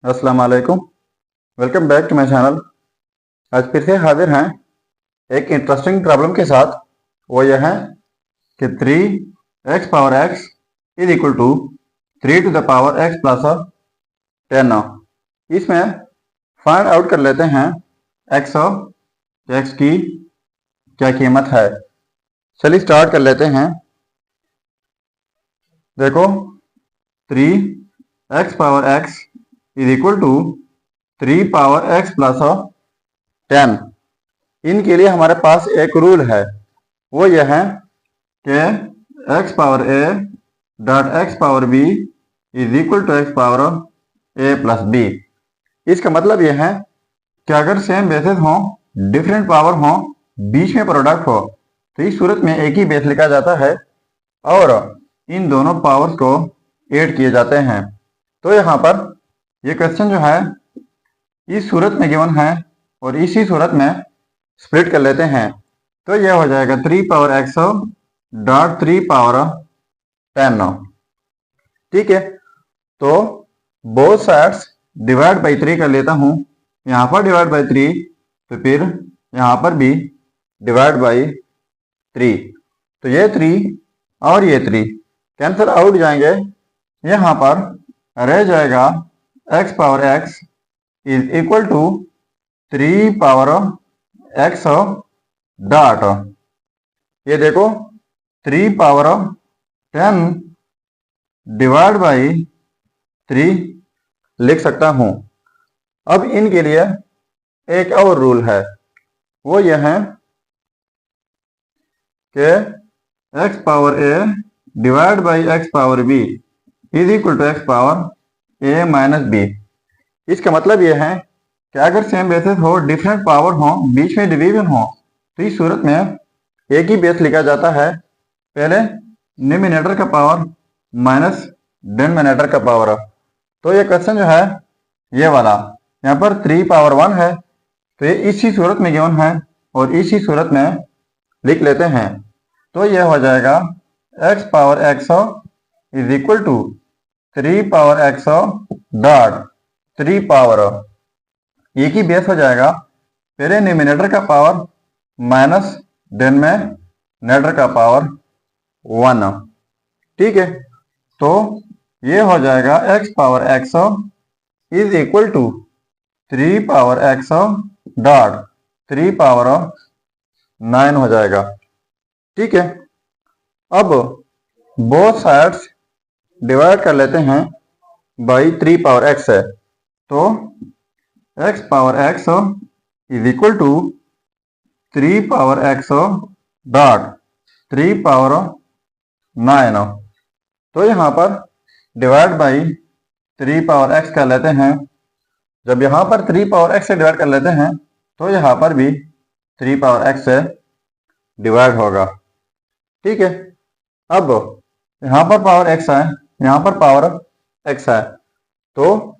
अस्सलाम वालेकुम। Welcome back to my channel. आज फिर से हाजिर हैं एक इंटरेस्टिंग प्रॉब्लम के साथ। वो यह है कि 3x is equal to 3 to the power x plus 10। इसमें फाइंड आउट कर लेते हैं x की क्या कीमत है। चलिए स्टार्ट कर लेते हैं। देखो 3x is equal to 3 power x plus 10। इनके लिए हमारे पास एक रूल है, वो यह है कि x power a dot x power b is equal to x power a plus b। इसका मतलब यह है कि अगर सेम बेसेस हों, डिफरेंट पावर हों, बीच में प्रोडक्ट हो, तो इस सूरत में एक ही बेस लिखा जाता है और इन दोनों पावर्स को ऐड किए जाते हैं। तो यहाँ पर ये क्वेश्चन जो है इस सूरत में गिवन है और इसी सूरत में स्प्लिट कर लेते हैं। तो यह हो जाएगा 3 पावर x डॉट 3 पावर 10। ठीक है, तो बोथ साइड्स डिवाइड बाई 3 कर लेता हूं। यहां पर डिवाइड बाई 3 तो फिर यहां पर भी डिवाइड बाई 3। तो ये 3 और ये 3 कैंसिल आउट जाएंगे। यहां पर रह जाएगा x power x is equal to 3 power x dot, ये देखो 3 पावर 10 डिवाइड बाई 3 लिख सकता हूं। अब इनके लिए एक और रूल है, वो यह है कि x power a divide by x power b is equal to x power a minus b। इसका मतलब यह है कि अगर सेम बेसिस हो, डिफरेंट पावर हो, बीच में डिवीजन हो, तो इस सूरत में एक ही बेस लिखा जाता है। पहले न्यूमिनेटर का पावर माइनस डिनोमिनेटर का पावर। तो ये क्वेश्चन जो है ये वाला, यहाँ पर 3 पावर 1 है, तो ये इसी सूरत में गिवन है और इसी सूरत में लिख लेते हैं। तो ये हो जाएगा x power x is equal to 3 power x dot 3 power, एक ही बेस हो जाएगा। पहले न्यूमिनेटर का पावर माइनस डिनोमिनेटर का पावर 1। ठीक है, तो ये हो जाएगा x power x is equal to 3 power x dot 3 power 9 हो जाएगा। ठीक है, अब बोथ साइड्स डिवाइड कर लेते हैं बाई 3 पावर x है। तो x power x is equal to 3 power x dot 3 power 9। तो यहाँ पर डिवाइड बाई 3 पावर x कर लेते हैं। जब यहाँ पर 3 पावर x से डिवाइड कर लेते हैं तो यहाँ पर भी 3 पावर x से डिवाइड होगा। ठीक है, अब यहाँ पर पावर x है, यहाँ पर पावर x है, तो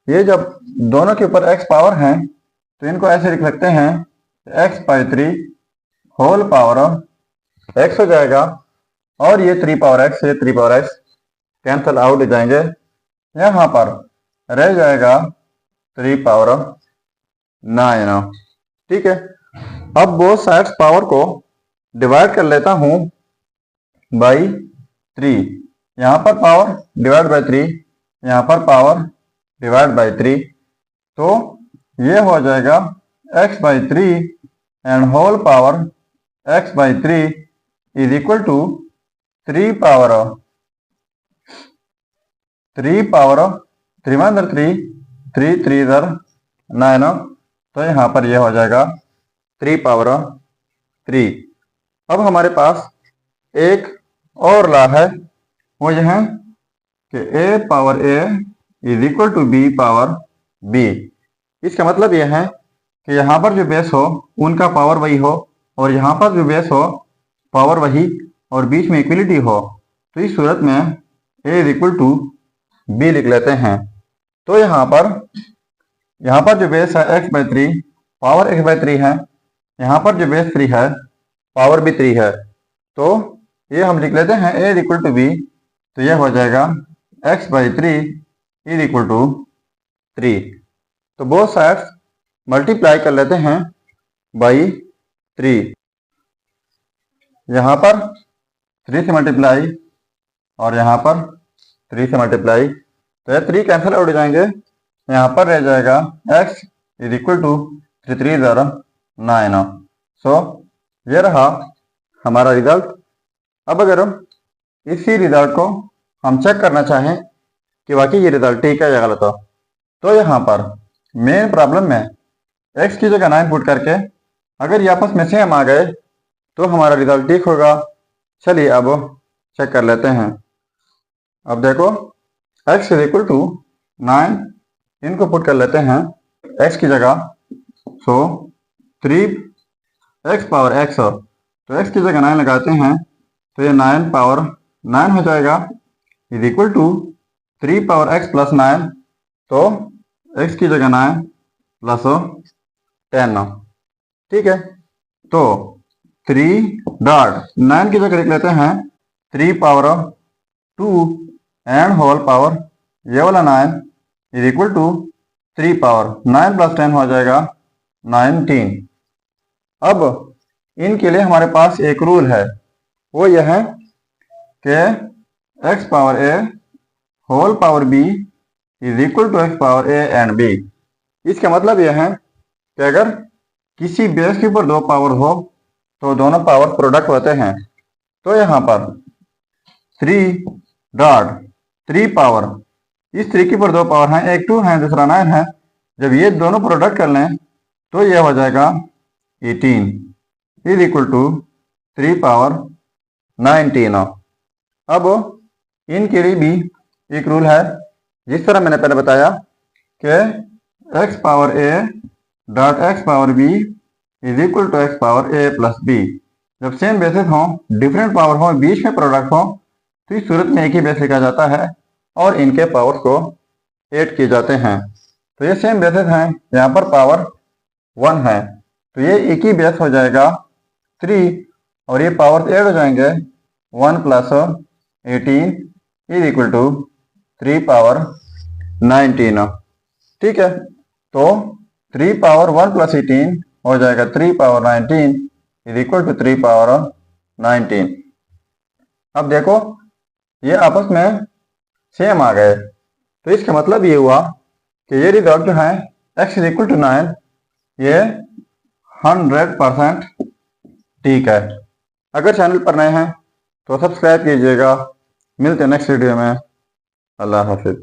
ये जब दोनों के ऊपर x पावर है तो इनको ऐसे लिख सकते हैं x by 3 whole power x हो जाएगा और ये 3 पावर x, ये 3 पावर x कैंसल आउट हो जाएंगे। यहाँ पर रह जाएगा 3 पावर 9। ठीक है, अब बोथ साइड्स पावर को डिवाइड कर लेता हूं बाई 3। यहाँ पर पावर डिवाइड बाई 3, यहाँ पर पावर डिवाइड बाई 3। तो ये हो जाएगा x by 3 and whole power x by 3 is equal to 3 power 3 1 3 3 3 इधर 9। तो यहाँ पर यह हो जाएगा 3 पावर 3। अब हमारे पास एक और लॉ है, वो यह है कि a power a is equal to b power b। इसका मतलब यह है कि यहाँ पर जो बेस हो उनका पावर वही हो और यहाँ पर जो बेस हो पावर वही और बीच में इक्वलिटी हो। तो इस सूरत में a is equal to b लिख लेते हैं। तो यहाँ पर जो बेस है x by 3, power x by 3 है, यहाँ पर जो बेस 3 है पावर भी 3 है। तो ये हम लिख लेते हैं a is equal to b। तो यह हो जाएगा x by 3 is equal to 3। तो बोथ साइड्स मल्टीप्लाई कर लेते हैं बाई 3। यहाँ पर 3 से मल्टीप्लाई और यहाँ पर 3 से मल्टीप्लाई, तो ये 3 कैंसिल आउट हो जाएंगे। यहाँ पर रह जाएगा x इज इक्वल टू 3 3 ज़रा 9। सो ये रहा हमारा रिजल्ट। अब अगर इसी रिजल्ट को हम चेक करना चाहें कि वाकई ये रिजल्ट ठीक है या गलत हो, तो यहाँ पर मेन प्रॉब्लम में x की जगह 9 पुट करके अगर ये आपस में सेम आ गए तो हमारा रिजल्ट ठीक होगा। चलिए अब चेक कर लेते हैं। अब देखो x इज इक्वल टू 9, इनको पुट कर लेते हैं x की जगह। सो 3x पावर x, तो x की जगह 9 लगाते हैं तो ये 9 पावर 9 हो जाएगा is equal to 3 power x plus 9, तो x की जगह 9 प्लस 10। ठीक है, तो 3 डॉट 9 की जगह लिख लेते हैं 3 पावर 2 एंड होल पावर ये वाला 9 is equal to 3 power 9 plus 10 हो जाएगा 19। अब इनके लिए हमारे पास एक रूल है, वो यह है कि x power a whole power b is equal to x power a and b। इसका मतलब यह है कि अगर किसी बेस के ऊपर 2 पावर हो तो दोनों पावर प्रोडक्ट होते हैं। तो यहाँ पर 3 डॉट 3 पावर, इस 3 के ऊपर 2 पावर हैं, एक 2 है दूसरा 9 है। जब ये दोनों प्रोडक्ट कर लें तो यह हो जाएगा 18 इज इक्वल टू 3 पावर 19। अब इनके लिए भी एक रूल है, जिस तरह मैंने पहले बताया कि x power a dot x power b is equal to x power a plus b। जब सेम बेसिस हों, डिफरेंट पावर हों, बीच में प्रोडक्ट हो, तो इस सूरत में एक ही बेस लिखा जाता है और इनके पावर्स को ऐड किए जाते हैं। तो ये सेम बेसिस हैं, यहाँ पर पावर 1 है तो ये एक ही बेस हो जाएगा 3 और ये पावर्स ऐड हो जाएंगे 1 plus 18 is equal to 3 power 19। ठीक है, तो 3 पावर 1 प्लस 18 हो जाएगा 3 power 19 is equal to 3 power 19। अब देखो ये आपस में सेम आ गए, तो इसका मतलब ये हुआ कि ये रिजल्ट जो है x इज इक्वल टू 9 ये 100% ठीक है। अगर चैनल पर नए हैं तो सब्सक्राइब कीजिएगा। मिलते हैं नेक्स्ट वीडियो में। अल्लाह हाफिज।